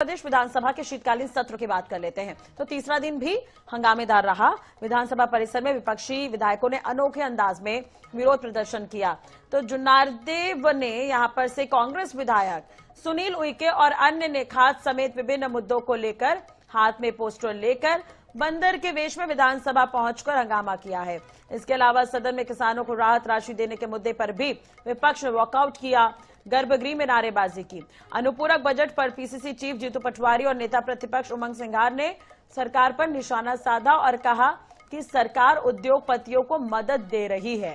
प्रदेश विधानसभा के शीतकालीन सत्र की बात कर लेते हैं तो तीसरा दिन भी हंगामेदार रहा। विधानसभा परिसर में विपक्षी विधायकों ने अनोखे अंदाज में विरोध प्रदर्शन किया। तो जुन्नारदेव ने यहां पर से कांग्रेस विधायक सुनील उइके और अन्य ने खाद समेत विभिन्न मुद्दों को लेकर हाथ में पोस्टर लेकर बंदर के वेश में विधानसभा पहुंचकर हंगामा किया है। इसके अलावा सदन में किसानों को राहत राशि देने के मुद्दे पर भी विपक्ष ने वॉकआउट किया, गर्भगृह में नारेबाजी की। अनुपूरक बजट पर पीसीसी चीफ जीतू पटवारी और नेता प्रतिपक्ष उमंग सिंघार ने सरकार पर निशाना साधा और कहा कि सरकार उद्योगपतियों को मदद दे रही है।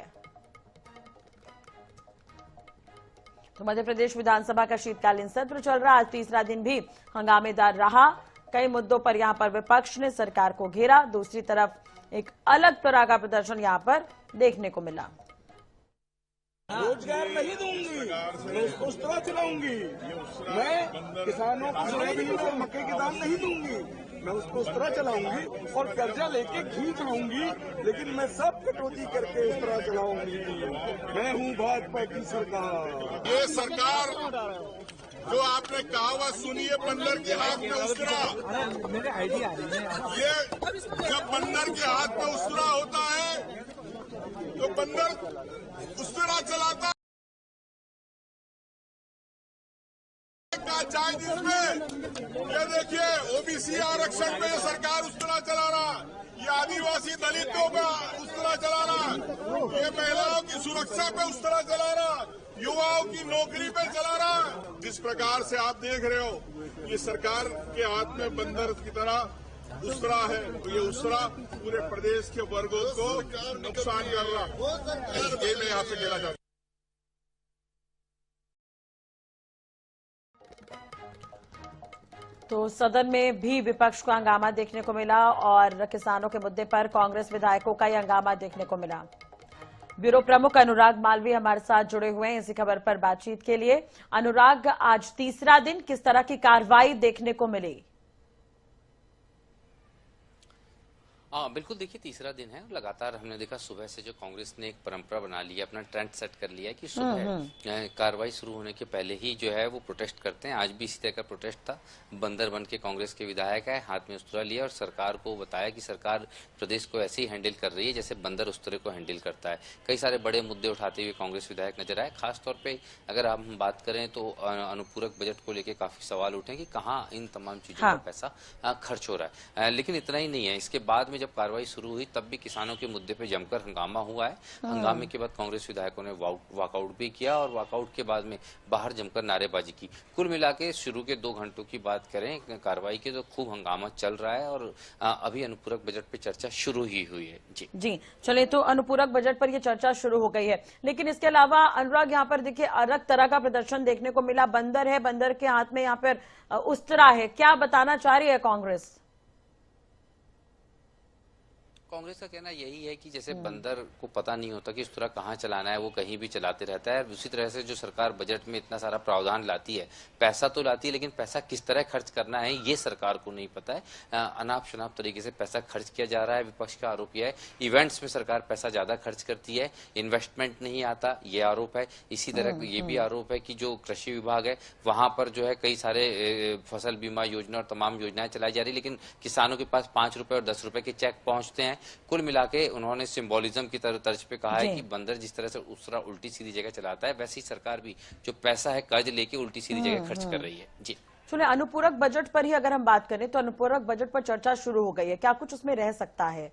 तो मध्य प्रदेश विधानसभा का शीतकालीन सत्र चल रहा। आज तीसरा दिन भी हंगामेदार रहा। कई मुद्दों पर यहां पर विपक्ष ने सरकार को घेरा। दूसरी तरफ एक अलग तरह का प्रदर्शन यहां पर देखने को मिला। रोजगार नहीं दूंगी, मैं उसको उस तरह चलाऊंगी। मैं किसानों को सोयाबीन और मक्के के दाम नहीं दूंगी, मैं उसको उस तरह चलाऊंगी और कर्जा लेके घी चलाऊंगी, लेकिन मैं सब कटौती करके उस तरह चलाऊंगी। मैं हूँ भाजपा की सरकार। ये सरकार जो आपने कहा हुआ सुनिए, बंदर के हाथ में उसरा। मेरे आइडिया आ रही है। ये जब बंदर के हाथ में उसरा होता है तो बंदर उस तरह चलाता है। चाइनीज में ये देखिए ओबीसी आरक्षण में सरकार उस तरह चला रहा, ये आदिवासी दलितों का उस तरह चला रहा, ये महिलाओं की सुरक्षा पे उस तरह चला रहा, युवाओं की नौकरी पे चला रहा। जिस प्रकार से आप देख रहे हो ये सरकार के हाथ में बंदर की तरह उसरा है, तो ये उसरा पूरे प्रदेश के वर्गों को नुकसान कर रहा। ये मैं यहाँ से कहना चाहता हूँ। तो सदन में भी विपक्ष का हंगामा देखने को मिला और किसानों के मुद्दे पर कांग्रेस विधायकों का ही हंगामा देखने को मिला। ब्यूरो प्रमुख अनुराग मालवीय हमारे साथ जुड़े हुए हैं इसी खबर पर बातचीत के लिए। अनुराग, आज तीसरा दिन किस तरह की कार्रवाई देखने को मिली? हाँ बिल्कुल, देखिए तीसरा दिन है। लगातार हमने देखा सुबह से जो कांग्रेस ने एक परंपरा बना ली है, अपना ट्रेंड सेट कर लिया है कि सुबह कार्रवाई शुरू होने के पहले ही जो है वो प्रोटेस्ट करते हैं। आज भी इसी तरह का प्रोटेस्ट था। बंदर बन के कांग्रेस के विधायक है, हाथ में उस्तरा लिया और सरकार को बताया कि सरकार प्रदेश को ऐसे ही हैंडल कर रही है जैसे बंदर उस्तरे को हैंडल करता है। कई सारे बड़े मुद्दे उठाते हुए कांग्रेस विधायक नजर आए। खासतौर पर अगर हम बात करें तो अनुपूरक बजट को लेकर काफी सवाल उठे कि कहाँ इन तमाम चीजों का पैसा खर्च हो रहा है। लेकिन इतना ही नहीं है, इसके बाद में जब कार्रवाई शुरू हुई तब भी किसानों के मुद्दे पे जमकर हंगामा हुआ है। हंगामे के बाद कांग्रेस विधायकों ने वॉकआउट भी किया और वॉकआउट के बाद में बाहर जमकर नारेबाजी की। कुल मिला के शुरू के 2 घंटों की बात करें कार्रवाई की तो खूब हंगामा चल रहा है और अभी अनुपूरक बजट पे चर्चा शुरू ही हुई है। जी चले तो अनुपूरक बजट पर यह चर्चा शुरू हो गई है, लेकिन इसके अलावा अनुराग यहाँ पर देखिए अलग तरह का प्रदर्शन देखने को मिला। बंदर है, बंदर के हाथ में यहाँ पर उस्तरा है। क्या बताना चाह रही है कांग्रेस? कांग्रेस का कहना यही है कि जैसे बंदर को पता नहीं होता कि इस तरह कहाँ चलाना है, वो कहीं भी चलाते रहता है। उसी तरह से जो सरकार बजट में इतना सारा प्रावधान लाती है, पैसा तो लाती है लेकिन पैसा किस तरह खर्च करना है ये सरकार को नहीं पता है। अनाप शनाप तरीके से पैसा खर्च किया जा रहा है। विपक्ष का आरोप यह है इवेंट्स में सरकार पैसा ज्यादा खर्च करती है, इन्वेस्टमेंट नहीं आता, ये आरोप है। इसी तरह ये भी आरोप है कि जो कृषि विभाग है वहां पर जो है कई सारे फसल बीमा योजना और तमाम योजनाएं चलाई जा रही, लेकिन किसानों के पास 5 रुपए और 10 रुपए के चेक पहुंचते हैं। कुल मिला के उन्होंने सिंबोलिज्म की तर्ज पे कहा है कि बंदर जिस तरह से उसरा उल्टी सीधी जगह चलाता है वैसे ही सरकार भी जो पैसा है कर्ज लेके उल्टी सीधी जगह खर्च कर रही है। जी सुने, अनुपूरक बजट पर ही अगर हम बात करें तो अनुपूरक बजट पर चर्चा शुरू हो गई है, क्या कुछ उसमें रह सकता है?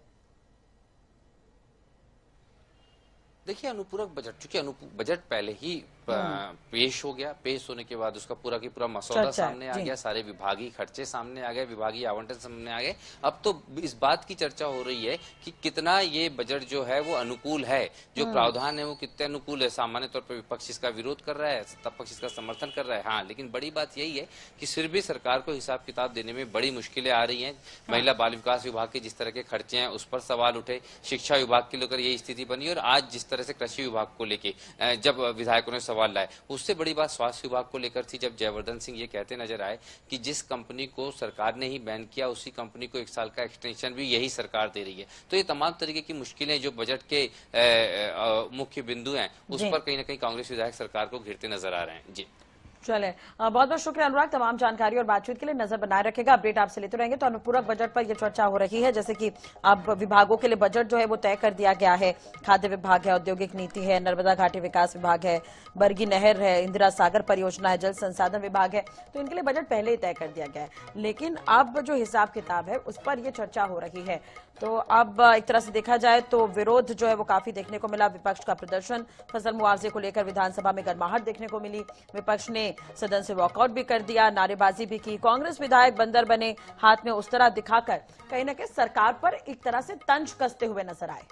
देखिए अनुपूरक बजट, चूंकि बजट पहले ही पेश हो गया, पेश होने के बाद उसका पूरा की पूरा मसौदा सामने आ गया, सारे विभागीय खर्चे सामने आ गए, विभागीय आवंटन सामने आ गए। अब तो इस बात की चर्चा हो रही है कि कितना ये बजट जो है वो अनुकूल है, जो प्रावधान है वो कितने अनुकूल है। सामान्य तौर पर विपक्ष इसका विरोध कर रहा है, सत्ता पक्ष इसका समर्थन कर रहा है। हाँ, लेकिन बड़ी बात यही है कि फिर भी सरकार को हिसाब किताब देने में बड़ी मुश्किलें आ रही है। महिला बाल विकास विभाग के जिस तरह के खर्चे हैं उस पर सवाल उठे, शिक्षा विभाग के लेकर यही स्थिति बनी और आज जिस तरह से कृषि विभाग को लेके जब विधायकों ने सवाल लाए, उससे बड़ी बात स्वास्थ्य विभाग को लेकर थी जब जयवर्धन सिंह ये कहते नजर आए कि जिस कंपनी को सरकार ने ही बैन किया उसी कंपनी को 1 साल का एक्सटेंशन भी यही सरकार दे रही है। तो ये तमाम तरीके की मुश्किलें जो बजट के मुख्य बिंदु हैं उस पर कहीं ना कहीं कांग्रेस विधायक सरकार को घिरते नजर आ रहे हैं। जी चले बहुत बहुत शुक्रिया अनुराग, तमाम जानकारी और बातचीत के लिए। नजर बनाए रखेगा, अपडेट आपसे लेते रहेंगे। तो अनुपूरक बजट पर यह चर्चा हो रही है, जैसे कि अब विभागों के लिए बजट जो है वो तय कर दिया गया है। खाद्य विभाग है, औद्योगिक नीति है, नर्मदा घाटी विकास विभाग है, बरगी नहर है, इंदिरा सागर परियोजना है, जल संसाधन विभाग है। तो इनके लिए बजट पहले ही तय कर दिया गया है, लेकिन अब जो हिसाब किताब है उस पर यह चर्चा हो रही है। तो अब एक तरह से देखा जाए तो विरोध जो है वो काफी देखने को मिला। विपक्ष का प्रदर्शन, फसल मुआवजे को लेकर विधानसभा में गर्माहट देखने को मिली। विपक्ष ने सदन से वॉकआउट भी कर दिया, नारेबाजी भी की। कांग्रेस विधायक बंदर बने, हाथ में उस्तरा दिखाकर कहीं न कहीं सरकार पर एक तरह से तंज कसते हुए नजर आए।